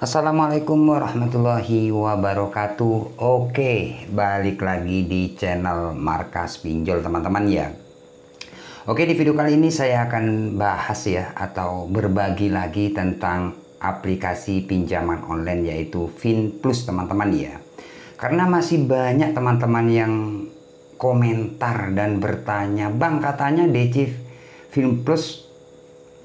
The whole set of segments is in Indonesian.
Assalamualaikum warahmatullahi wabarakatuh. Oke, balik lagi di channel Markas Pinjol teman-teman ya. Oke, di video kali ini saya akan bahas ya atau berbagi lagi tentang aplikasi pinjaman online yaitu FinPlus teman-teman ya. Karena masih banyak teman-teman yang komentar dan bertanya, "Bang, katanya DC FinPlus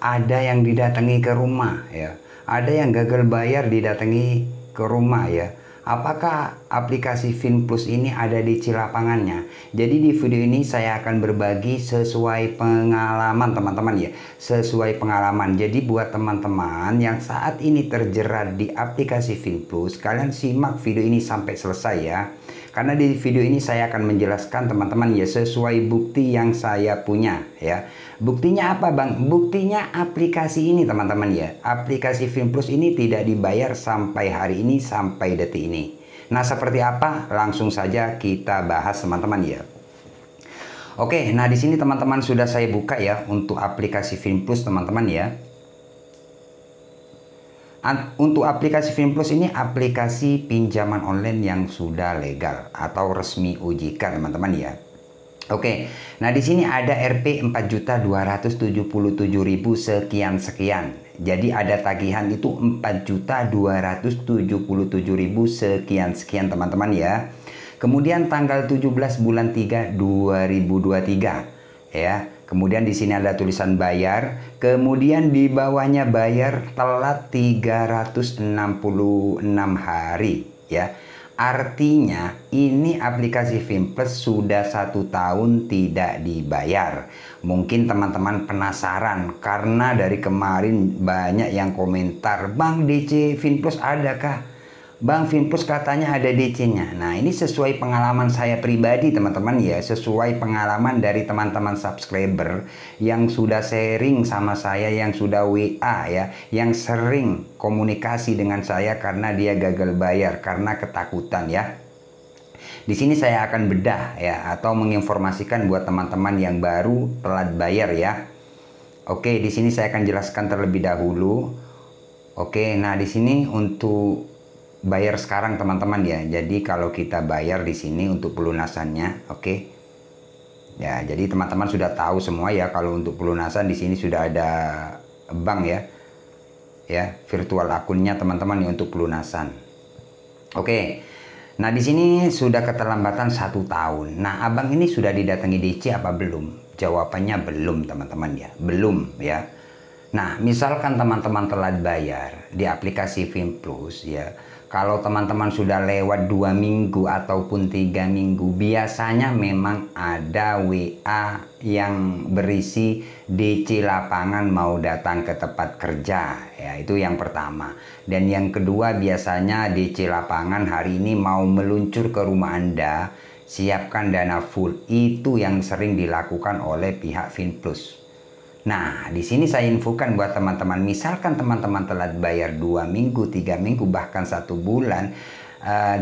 ada yang didatangi ke rumah ya. Ada yang gagal bayar didatangi ke rumah ya. Apakah aplikasi FinPlus ini ada di lapangannya?" Jadi di video ini saya akan berbagi sesuai pengalaman teman-teman ya. Sesuai pengalaman. Jadi buat teman-teman yang saat ini terjerat di aplikasi FinPlus, kalian simak video ini sampai selesai ya. Karena di video ini saya akan menjelaskan teman-teman ya sesuai bukti yang saya punya ya. Buktinya apa bang? Buktinya aplikasi ini teman-teman ya. Aplikasi FinPlus ini tidak dibayar sampai hari ini, sampai detik ini. Nah seperti apa? Langsung saja kita bahas teman-teman ya. Oke, nah di sini teman-teman sudah saya buka ya untuk aplikasi FinPlus teman-teman ya. Untuk aplikasi FinPlus ini aplikasi pinjaman online yang sudah legal atau resmi OJK teman-teman ya. Oke, nah di sini ada Rp 4.277.000 sekian. Jadi ada tagihan itu 4.277.000 sekian teman-teman ya. Kemudian tanggal 17 bulan 3 2023 ya. Kemudian di sini ada tulisan bayar, kemudian di bawahnya bayar telat 366 hari ya. Artinya ini aplikasi FinPlus sudah 1 tahun tidak dibayar. Mungkin teman-teman penasaran karena dari kemarin banyak yang komentar, "Bang, DC FinPlus adakah? Bang, FinPlus katanya ada DC-nya." Nah, ini sesuai pengalaman saya pribadi teman-teman ya, sesuai pengalaman dari teman-teman subscriber yang sudah sharing sama saya, yang sudah WA ya, yang sering komunikasi dengan saya karena dia gagal bayar karena ketakutan ya. Di sini saya akan bedah ya atau menginformasikan buat teman-teman yang baru telat bayar ya. Oke, di sini saya akan jelaskan terlebih dahulu. Oke, nah di sini untuk bayar sekarang teman-teman ya. Jadi kalau kita bayar di sini untuk pelunasannya, oke. Ya, jadi teman-teman sudah tahu semua ya kalau untuk pelunasan di sini sudah ada bank ya. Ya, virtual akunnya teman-teman ya untuk pelunasan. Oke. Nah, di sini sudah keterlambatan 1 tahun. Nah, abang ini sudah didatangi DC apa belum? Jawabannya belum teman-teman ya. Belum ya. Nah, misalkan teman-teman telat bayar di aplikasi FinPlus ya. Kalau teman-teman sudah lewat 2 minggu ataupun 3 minggu, biasanya memang ada WA yang berisi DC lapangan mau datang ke tempat kerja. Ya, itu yang pertama. Dan yang kedua biasanya DC lapangan hari ini mau meluncur ke rumah Anda, siapkan dana full. Itu yang sering dilakukan oleh pihak FinPlus. Nah, di sini saya infokan buat teman-teman, misalkan teman-teman telat bayar 2 minggu, 3 minggu, bahkan 1 bulan,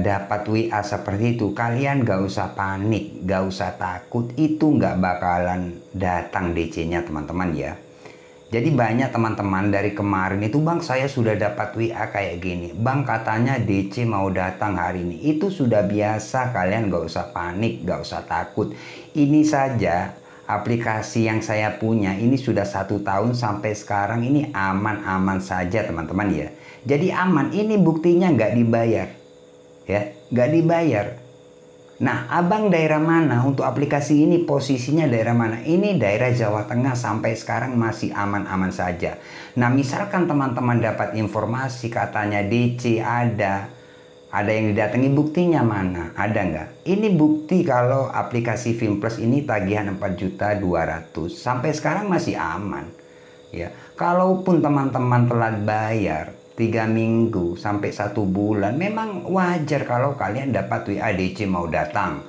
dapat WA seperti itu, kalian gak usah panik, gak usah takut, itu gak bakalan datang DC-nya teman-teman ya. Jadi banyak teman-teman dari kemarin itu, "Bang, saya sudah dapat WA kayak gini, Bang, katanya DC mau datang hari ini." Itu sudah biasa, kalian gak usah panik, gak usah takut. Ini saja aplikasi yang saya punya ini sudah 1 tahun sampai sekarang ini aman-aman saja teman-teman ya. Jadi aman, ini buktinya nggak dibayar ya, nggak dibayar. Nah, abang daerah mana untuk aplikasi ini, posisinya daerah mana? Ini daerah Jawa Tengah, sampai sekarang masih aman-aman saja. Nah, misalkan teman-teman dapat informasi katanya DC ada yang didatangi, buktinya mana? Ada nggak? Ini bukti kalau aplikasi FinPlus ini tagihan 4.200.000 sampai sekarang masih aman. Ya, kalaupun teman-teman telat bayar 3 minggu sampai 1 bulan, memang wajar kalau kalian dapat WA DC mau datang.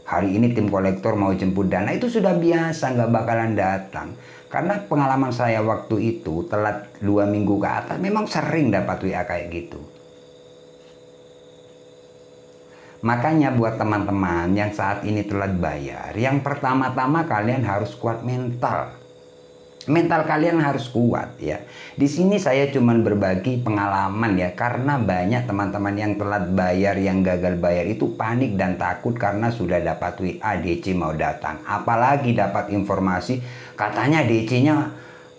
Hari ini tim kolektor mau jemput dana, itu sudah biasa, nggak bakalan datang. Karena pengalaman saya waktu itu telat 2 minggu ke atas, memang sering dapat WA kayak gitu. Makanya buat teman-teman yang saat ini telat bayar, yang pertama-tama kalian harus kuat mental. Mental kalian harus kuat ya. Di sini saya cuman berbagi pengalaman ya, karena banyak teman-teman yang telat bayar, yang gagal bayar itu panik dan takut karena sudah dapat WA DC mau datang. Apalagi dapat informasi katanya DC-nya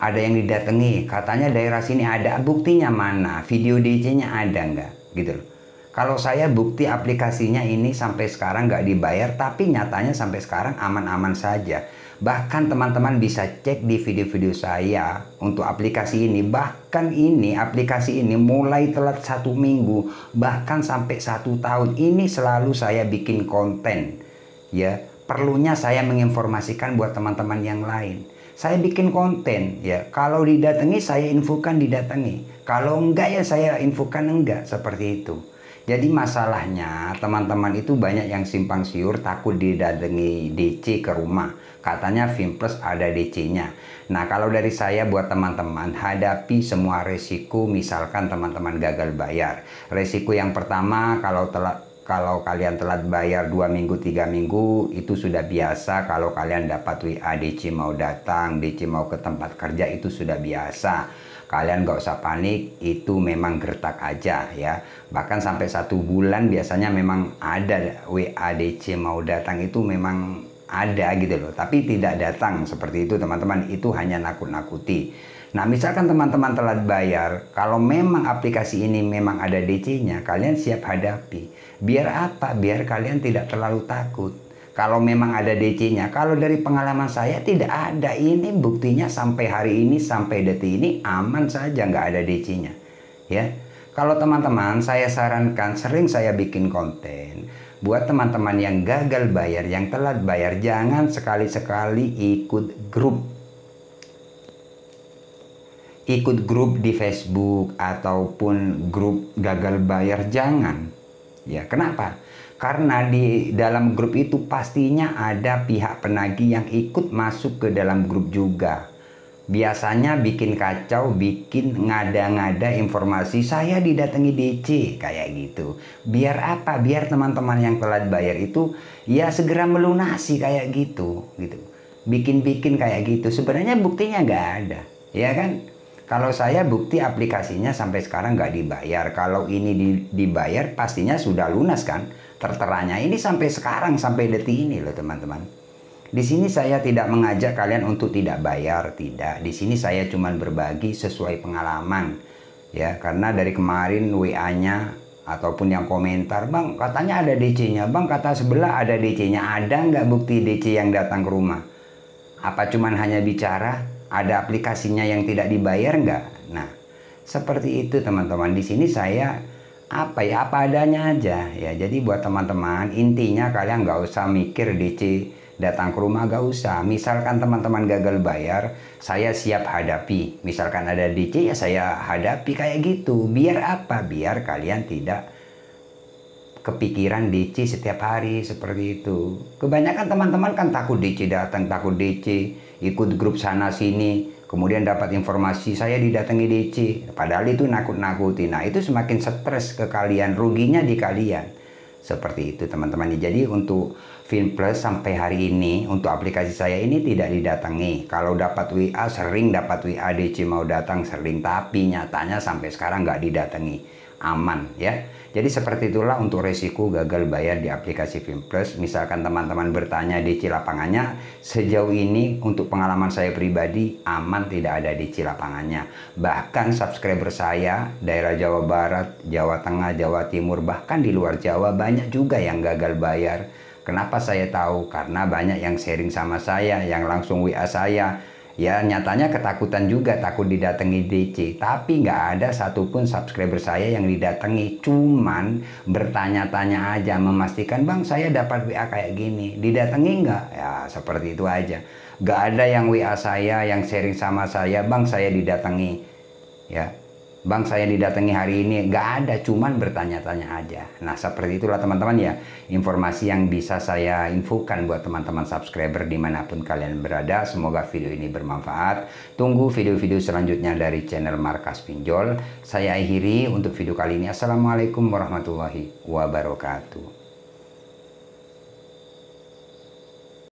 ada yang didatangi, katanya daerah sini ada, buktinya mana? Video DC-nya ada nggak? Gitu loh. Kalau saya bukti aplikasinya ini sampai sekarang nggak dibayar, tapi nyatanya sampai sekarang aman-aman saja. Bahkan teman-teman bisa cek di video-video saya untuk aplikasi ini. Bahkan ini aplikasi ini mulai telat 1 minggu, bahkan sampai 1 tahun. Ini selalu saya bikin konten. Ya, perlunya saya menginformasikan buat teman-teman yang lain. Saya bikin konten ya. Kalau didatangi saya infokan didatangi. Kalau enggak ya saya infokan enggak, seperti itu. Jadi masalahnya teman-teman itu banyak yang simpang siur, takut didatangi DC ke rumah. Katanya Fimples ada DC-nya. Nah, kalau dari saya buat teman-teman, hadapi semua resiko misalkan teman-teman gagal bayar. Resiko yang pertama, kalau kalian telat bayar 2 minggu 3 minggu itu sudah biasa. Kalau kalian dapat WA DC mau datang, DC mau ke tempat kerja, itu sudah biasa. Kalian gak usah panik, itu memang gertak aja ya. Bahkan sampai 1 bulan biasanya memang ada WA DC mau datang, itu memang ada gitu loh. Tapi tidak datang seperti itu teman-teman, itu hanya nakut-nakuti. Nah, misalkan teman-teman telat bayar, kalau memang aplikasi ini memang ada DC-nya, kalian siap hadapi. Biar apa? Biar kalian tidak terlalu takut. Kalau memang ada DC-nya, kalau dari pengalaman saya tidak ada. Ini buktinya sampai hari ini, sampai detik ini aman saja, nggak ada DC-nya. Ya, kalau teman-teman saya sarankan, sering saya bikin konten buat teman-teman yang gagal bayar, yang telat bayar, jangan sekali-sekali ikut grup di Facebook ataupun grup gagal bayar, jangan. Ya, kenapa? Karena di dalam grup itu pastinya ada pihak penagih yang ikut masuk ke dalam grup juga. Biasanya bikin kacau, bikin ngada-ngada informasi saya didatangi DC kayak gitu. Biar apa? Biar teman-teman yang telat bayar itu ya segera melunasi kayak gitu. Bikin-bikin kayak gitu. Sebenarnya buktinya nggak ada, ya kan? Kalau saya bukti aplikasinya sampai sekarang nggak dibayar. Kalau ini dibayar pastinya sudah lunas kan? Terteranya ini sampai sekarang, sampai detik ini loh teman-teman. Di sini saya tidak mengajak kalian untuk tidak bayar, tidak. Di sini saya cuma berbagi sesuai pengalaman. Ya, karena dari kemarin WA-nya ataupun yang komentar, "Bang, katanya ada DC-nya. Bang, kata sebelah ada DC-nya. Ada nggak bukti DC yang datang ke rumah? Apa cuman hanya bicara? Ada aplikasinya yang tidak dibayar nggak?" Nah, seperti itu teman-teman. Di sini saya apa adanya aja ya. Jadi buat teman-teman, intinya kalian nggak usah mikir DC datang ke rumah, nggak usah. Misalkan teman-teman gagal bayar, saya siap hadapi. Misalkan ada DC ya saya hadapi kayak gitu. Biar apa? Biar kalian tidak kepikiran DC setiap hari seperti itu. Kebanyakan teman-teman kan takut DC datang, takut DC ikut grup sana sini, kemudian dapat informasi saya didatangi DC, padahal itu nakut-nakuti. Nah, itu semakin stres ke kalian, ruginya di kalian. Seperti itu teman-teman. Jadi untuk Fimples sampai hari ini, untuk aplikasi saya ini tidak didatangi. Kalau dapat WA, sering dapat WA DC mau datang, sering. Tapi nyatanya sampai sekarang nggak didatangi. Aman ya. Jadi seperti itulah untuk resiko gagal bayar di aplikasi Fimples. Misalkan teman-teman bertanya DC lapangannya, sejauh ini untuk pengalaman saya pribadi aman, tidak ada DC lapangannya. Bahkan subscriber saya daerah Jawa Barat, Jawa Tengah, Jawa Timur, bahkan di luar Jawa banyak juga yang gagal bayar. Kenapa saya tahu? Karena banyak yang sharing sama saya, yang langsung WA saya. Ya nyatanya ketakutan juga, takut didatangi DC. Tapi nggak ada satupun subscriber saya yang didatangi. Cuman bertanya-tanya aja, memastikan, "Bang, saya dapat WA kayak gini, didatangi nggak?" Ya seperti itu aja. Nggak ada yang WA saya, yang sharing sama saya, "Bang, saya didatangi." Ya, "Bang, saya didatangi hari ini." Nggak ada, cuman bertanya-tanya aja. Nah seperti itulah teman-teman ya, informasi yang bisa saya infokan buat teman-teman subscriber dimanapun kalian berada. Semoga video ini bermanfaat. Tunggu video-video selanjutnya dari channel Markas Pinjol. Saya akhiri untuk video kali ini. Assalamualaikum warahmatullahi wabarakatuh.